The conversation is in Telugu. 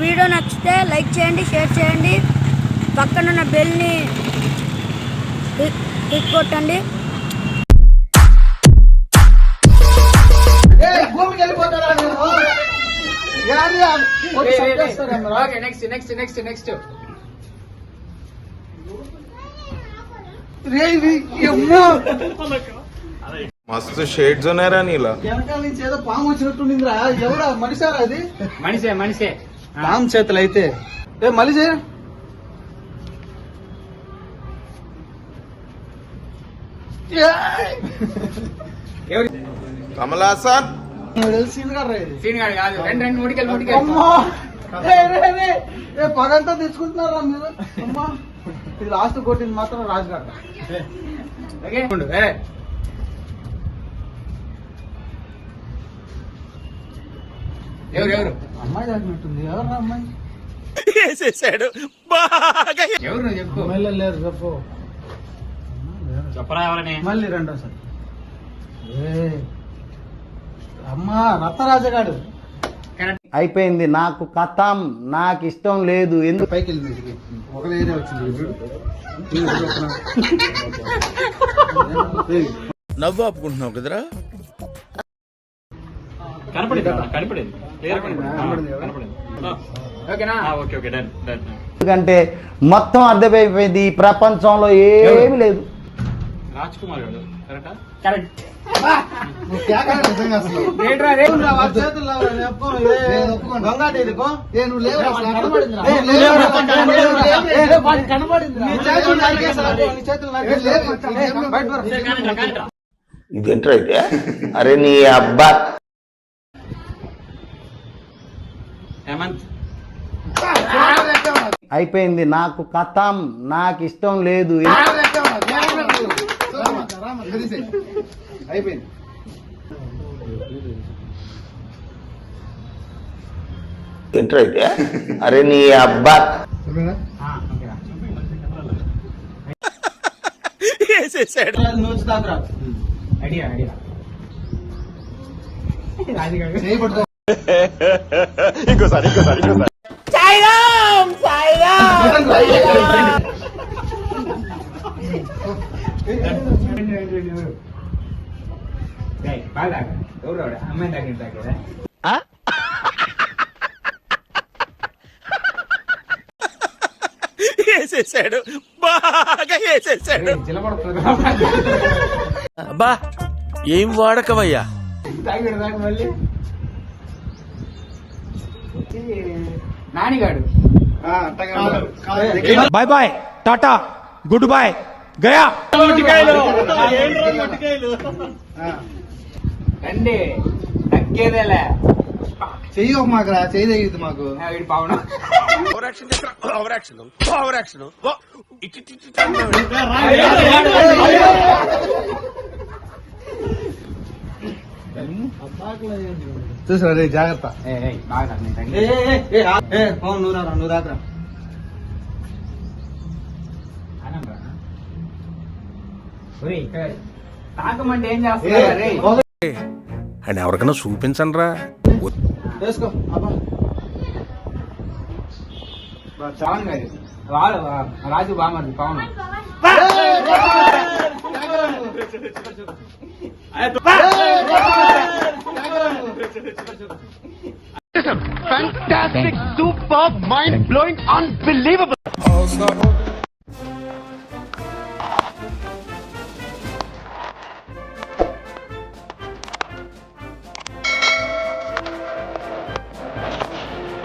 వీడియో నచ్చితే లైక్ చేయండి, షేర్ చేయండి, పక్కనున్న బెల్ని క్లిక్ కొట్టండి. మస్తు షేడ్స్ ఉన్నారా నీలా? వెనకాల నుంచి ఏదో పాము వచ్చినట్టుందిరా. ఎవరా మనిషారా? అది మనిషే పాము చేతులు అయితే మళ్ళీ చేయ. కమల్ హాసన్ పగంతా తెచ్చుకుంటున్నారా మీరు? అమ్మా ఇది లాస్ట్ కొట్టింది మాత్రం రాజుగారు. ఎవరు అమ్మాయి తాగినట్టుంది. ఎవరు అమ్మాయి? వేసేసాడు బాగా. ఎవరు నువ్వు చెప్పు. లేరు చెప్పు. చెప్పరా ఎవరని? మళ్ళీ రెండోసారి. అమ్మా రత్నరాజగాడు అయిపోయింది. నాకు కథం, నాకు ఇష్టం లేదు. ఎందుకు పైకి వెళ్ళింది? ఒక ఏరియా వచ్చింది. నవ్వు ఆపుకుంటున్నావు కదరా? ఎందుకంటే మొత్తం అర్థమైపోయింది. ఈ ప్రపంచంలో ఏమీ లేదు. రాజ్ కుమార్ గారు కరెక్ట్. ఇదేంట్రా అయితే? అరే నీ అబ్బా. హేమంత్ అయిపోయింది. నాకు కథం, నాకు ఇష్టం లేదు. అయిపోయింది. ఏంట్రా అయితే? అరే నీ అబ్బా. వేసేసాడు. ఐడియా ఇంకోసారి బాగా ఎవరు అమ్మాయి దగ్గర వేసేసాడు బాగా వేసేసాడు. అబ్బా ఏం వాడకవయ్యా. మళ్ళీ నానిగాడు bye bye, tata, good boy, గయా. రండి తగ్గేదేలే. చెయ్యి మాకు రా, చెయ్యి తెగింది మాకు. వీడి పావును చూసారా రే, జాగ్రత్త. బాగా నువ్వు రా, నువ్వు రాత్రా. తాకమంటే ఏం చేస్తున్నారు? అని ఎవరికైనా చూపించండి రా. వేసుకో. పవన్ గారు రాజు బామర్ది Pawan. Fantastic, superb, mind-blowing, unbelievable.